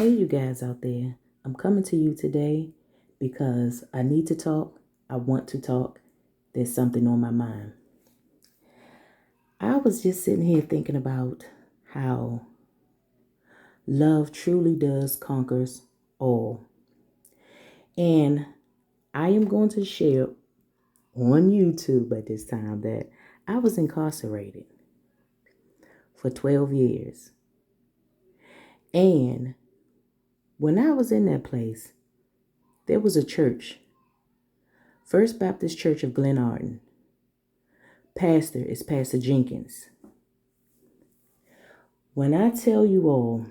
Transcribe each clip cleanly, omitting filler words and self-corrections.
Hey, you guys out there. I'm coming to you today because I need to talk. I want to talk. There's something on my mind. I was just sitting here thinking about how love truly does conquers all. And I am going to share on YouTube at this time that I was incarcerated for 12 years. And when I was in that place, there was a church, First Baptist Church of Glenarden. Pastor is Pastor Jenkins. When I tell you all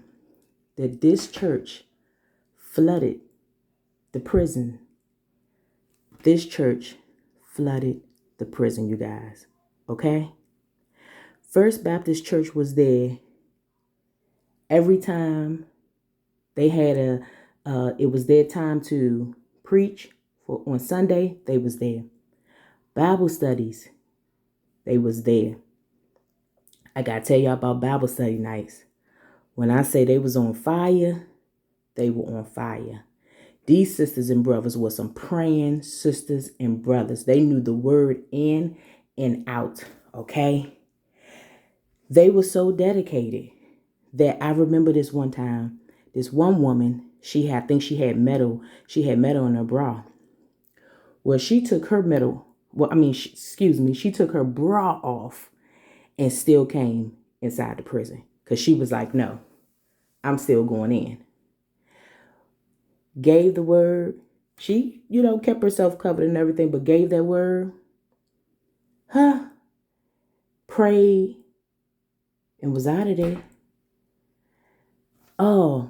that this church flooded the prison, this church flooded the prison, you guys. Okay? First Baptist Church was there every time they had it was their time to preach on Sunday, they was there. Bible studies, they was there. I gotta tell y'all about Bible study nights. When I say they was on fire, they were on fire. These sisters and brothers were some praying sisters and brothers. They knew the word in and out, okay? They were so dedicated that I remember this one time, this one woman, I think she had metal in her bra. Well, she took her she took her bra off and still came inside the prison because she was like, no, I'm still going in. Gave the word. She, kept herself covered and everything, but gave that word. Prayed and was out of there. Oh,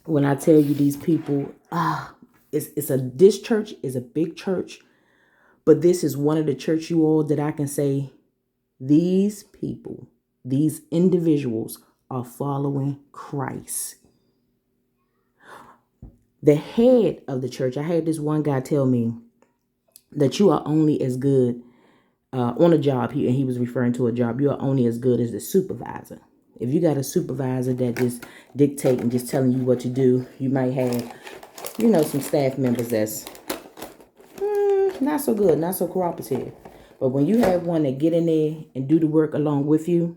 when I tell you these people, this church is a big church, but this is one of the church you all that I can say these people, these individuals are following Christ. The head of the church, I had this one guy tell me that you are only as good on a job, and he was referring to a job, you are only as good as the supervisor. If you got a supervisor that just dictate and just telling you what to do, you might have, some staff members that's not so good, not so cooperative. But when you have one that get in there and do the work along with you,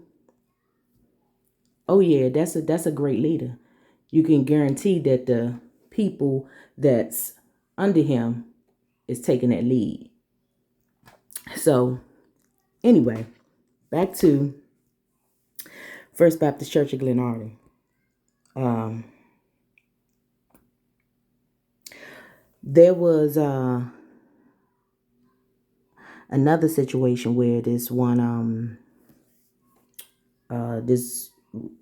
oh yeah, that's a great leader. You can guarantee that the people that's under him is taking that lead. So anyway, back to First Baptist Church of Glenarden. There was another situation where this one this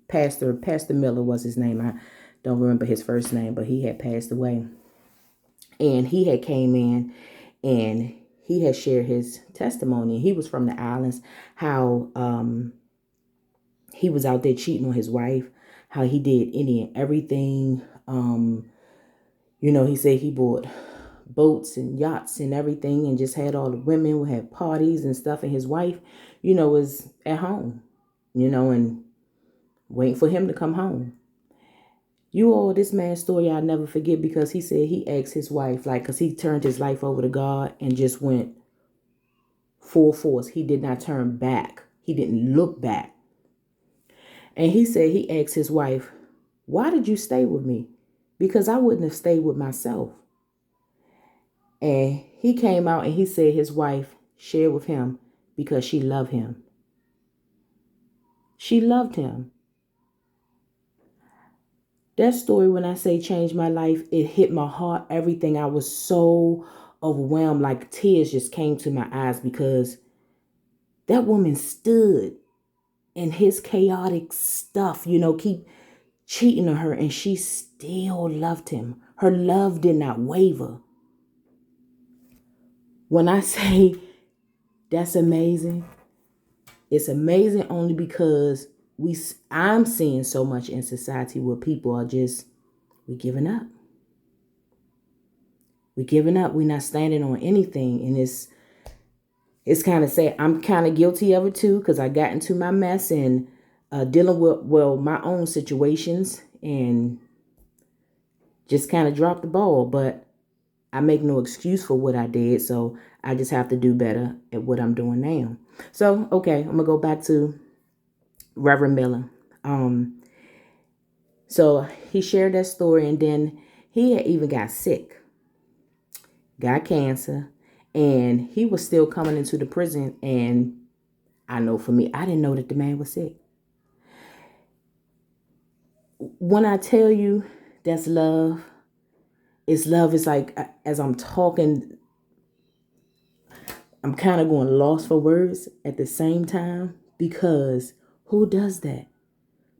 Pastor Miller was his name. I don't remember his first name, but he had passed away. And he had came in and he had shared his testimony. He was from the islands, how he was out there cheating on his wife, how he did any and everything. He said he bought boats and yachts and everything and just had all the women, would have parties and stuff. And his wife, was at home, and waiting for him to come home. This man's story I'll never forget, because he said he asked his wife, because he turned his life over to God and just went full force. He did not turn back. He didn't look back. And he said he asked his wife, why did you stay with me? Because I wouldn't have stayed with myself. And he came out and he said his wife shared with him because she loved him. She loved him. That story, when I say changed my life, it hit my heart, everything. I was so overwhelmed, like tears just came to my eyes, because that woman stood in his chaotic stuff, keep cheating on her, and she still loved him. Her love did not waver. When I say that's amazing, it's amazing only because I'm seeing so much in society where people are we're giving up. We're giving up. We're not standing on anything. And it's kind of sad. I'm kind of guilty of it too, because I got into my mess and dealing with, my own situations. And just kind of dropped the ball, but I make no excuse for what I did. So I just have to do better at what I'm doing now. So, okay, I'm going to go back to Reverend Miller. So he shared that story, and then he had even got sick, got cancer, and he was still coming into the prison. And I know for me, I didn't know that the man was sick. When I tell you that's love, it's love. It's like as I'm talking, I'm kind of going lost for words at the same time, because who does that?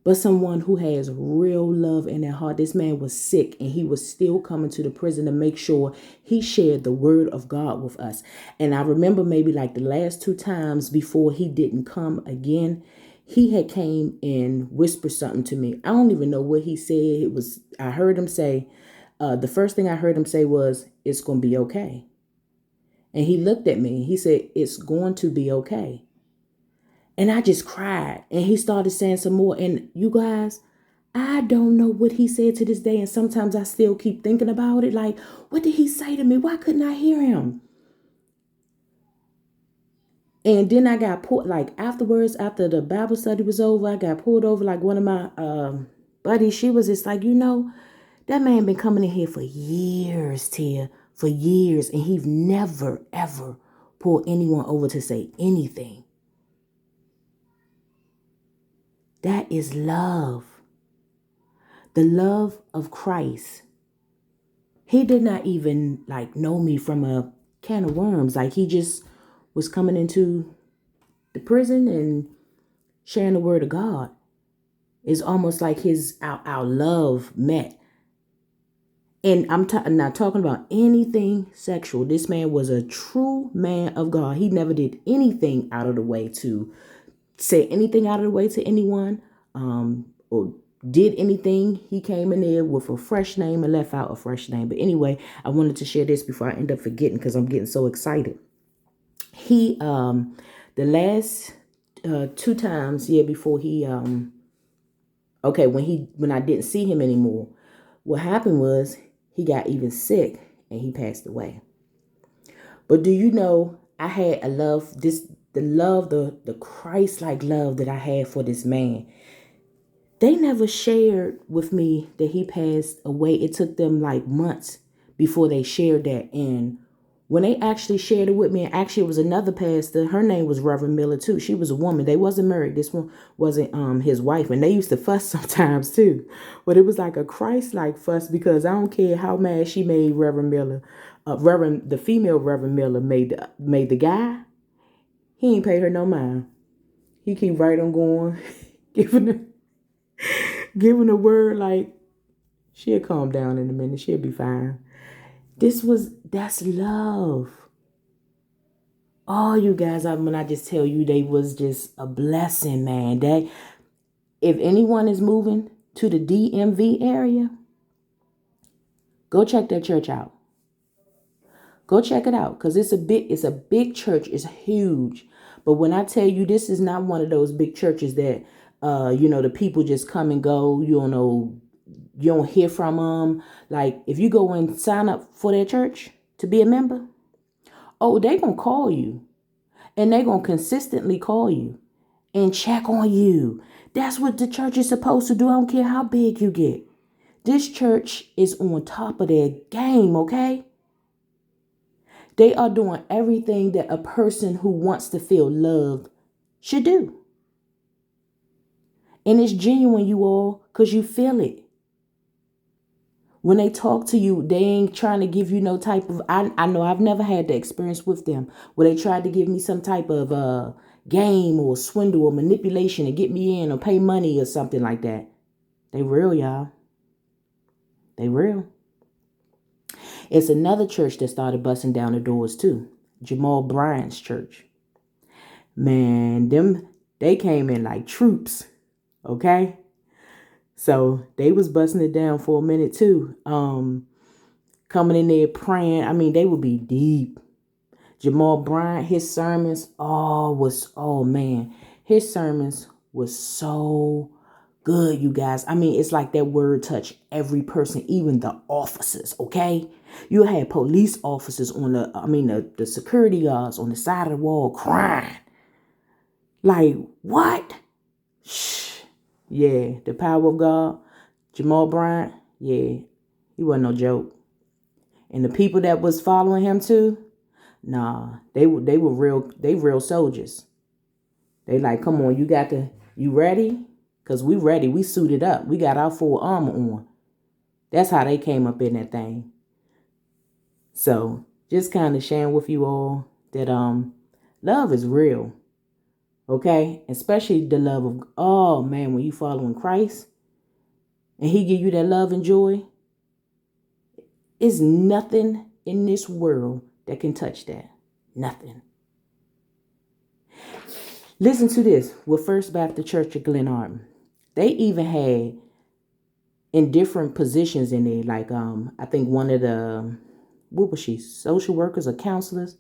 But someone who has real love in their heart. This man was sick and he was still coming to the prison to make sure he shared the word of God with us. And I remember maybe like the last 2 times before he didn't come again, he had came and whispered something to me. I don't even know what he said. I heard him say, the first thing I heard him say was, "It's going to be okay." And he looked at me. He said, "It's going to be okay." And I just cried. And he started saying some more. And you guys, I don't know what he said to this day. And sometimes I still keep thinking about it. Like, what did he say to me? Why couldn't I hear him? And then I got pulled, like afterwards, after the Bible study was over, I got pulled over. Like one of my buddies, she was just like, that man been coming in here for years, Tia, for years. And he's never, ever pulled anyone over to say anything. That is love. The love of Christ. He did not even like know me from a can of worms. Like he just was coming into the prison and sharing the word of God. It's almost like our love met. And I'm not talking about anything sexual. This man was a true man of God. He never did anything out of the way to say anything out of the way to anyone, or did anything. He came in there with a fresh name and left out a fresh name. But anyway, I wanted to share this before I end up forgetting, because I'm getting so excited. He, the last 2 times, before he, when I didn't see him anymore, what happened was he got even sick and he passed away. But do you know, I had the Christ-like love that I had for this man. They never shared with me that he passed away. It took them like months before they shared that. And when they actually shared it with me, and actually it was another pastor, her name was Reverend Miller too. She was a woman. They wasn't married. This one wasn't his wife. And they used to fuss sometimes too. But it was like a Christ-like fuss, because I don't care how mad she made Reverend Miller. The female Reverend Miller made the guy. He ain't pay her no mind. He keep right on going, giving a word like she'll calm down in a minute. She'll be fine. That's love. Oh, you guys, when I just tell you, they was just a blessing, man. If anyone is moving to the DMV area, go check that church out. Go check it out, because it's a big church. It's huge. But when I tell you, this is not one of those big churches that, the people just come and go. You don't hear from them. Like, if you go and sign up for their church to be a member, they going to call you. And they going to consistently call you and check on you. That's what the church is supposed to do. I don't care how big you get. This church is on top of their game, okay? They are doing everything that a person who wants to feel loved should do. And it's genuine, you all, because you feel it. When they talk to you, they ain't trying to give you no type of, I know I've never had the experience with them where they tried to give me some type of game or swindle or manipulation to get me in or pay money or something like that. They real, y'all. They real. It's another church that started busting down the doors too. Jamal Bryant's church. Man, they came in like troops. Okay? So they was busting it down for a minute too. Coming in there praying. I mean, they would be deep. Jamal Bryant, his sermons, his sermons was so good, you guys. I mean, it's like that word touched every person, even the officers, okay? You had police officers on the security guards on the side of the wall crying. Like, what? Shh. Yeah, the power of God. Jamal Bryant, yeah, he wasn't no joke. And the people that was following him too, nah, they were real soldiers. They like, come on, you ready? Cause we ready. We suited up. We got our full armor on. That's how they came up in that thing. So just kind of sharing with you all that love is real. Okay? Especially the love of, oh man, when you following Christ and he give you that love and joy, it's nothing in this world that can touch that. Nothing. Listen to this with First Baptist Church of Glenarm. They even had in different positions in there, like I think one of the, what was she, social workers or counselors?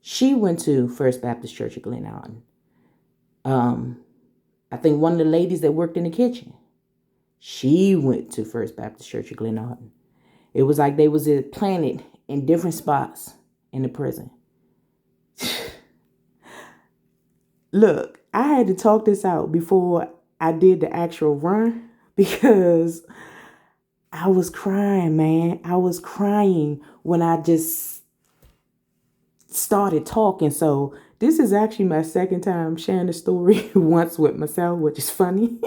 She went to First Baptist Church of Glenarm. I think one of the ladies that worked in the kitchen, she went to First Baptist Church of Glenarm. It was like they was planted in different spots in the prison. Look, I had to talk this out before I did the actual run because I was crying, man. I was crying when I just started talking. So this is actually my second time sharing the story once with myself, which is funny.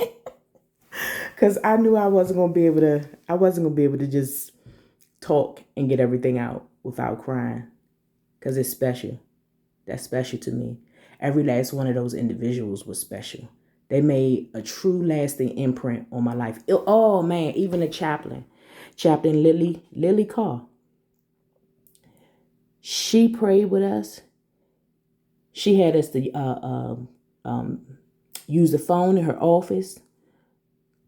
Cause I knew I wasn't gonna be able to just talk and get everything out without crying. Cause it's special. That's special to me. Every last one of those individuals was special. They made a true lasting imprint on my life. Oh man, even the chaplain Lily Carr. She prayed with us. She had us to use the phone in her office,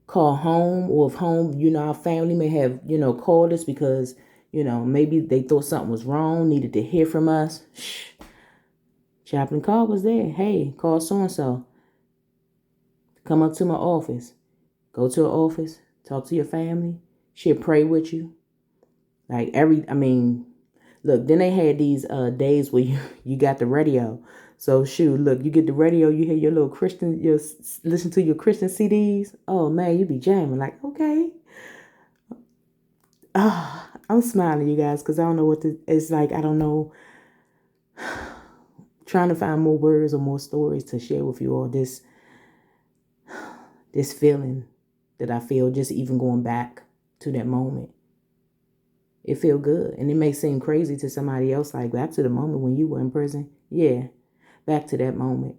call home, or if home, our family may have, called us because, maybe they thought something was wrong, needed to hear from us. Shh. Chaplain Carr was there. Hey, call so-and-so. Come up to my office. Go to her office. Talk to your family. She'll pray with you. Look, then they had these days where you got the radio. So shoot, look, you get the radio, you hear your little Christian, you listen to your Christian CDs. Oh man, you be jamming like, okay. I'm smiling, you guys, because I don't know it's like. I don't know. Trying to find more words or more stories to share with you all this feeling that I feel just even going back to that moment. It feel good. And it may seem crazy to somebody else, like back to the moment when you were in prison. Yeah, back to that moment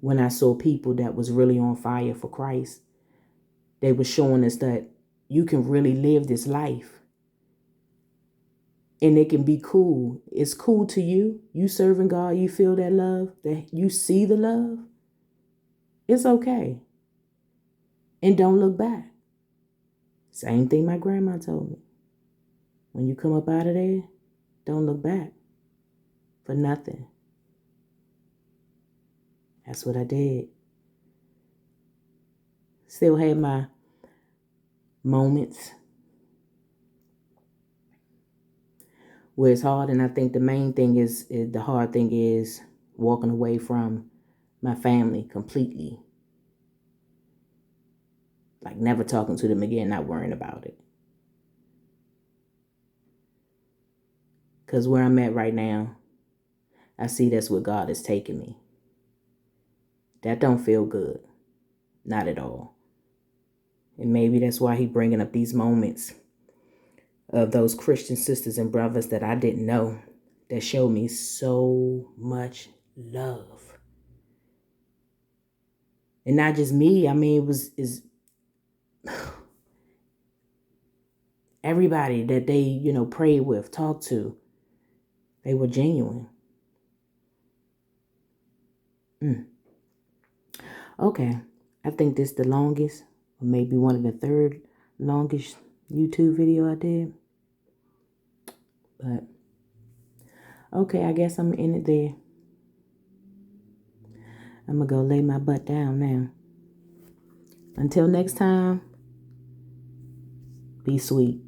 when I saw people that was really on fire for Christ. They were showing us that you can really live this life. And it can be cool. It's cool to you. You serving God, you feel that love, that you see the love. It's okay. And don't look back. Same thing my grandma told me. When you come up out of there, don't look back for nothing. That's what I did. Still had my moments where it's hard, and I think the main thing is the hard thing is walking away from my family completely. Like never talking to them again, not worrying about it. Because where I'm at right now, I see that's where God is taking me. That don't feel good. Not at all. And maybe that's why He bringing up these moments of those Christian sisters and brothers that I didn't know that showed me so much love. And not just me. I mean, is everybody that they, prayed with, talked to. They were genuine. Okay. I think this is the longest, or maybe one of the third longest YouTube video I did. But, okay, I guess I'm in it there. I'm going to go lay my butt down now. Until next time, be sweet.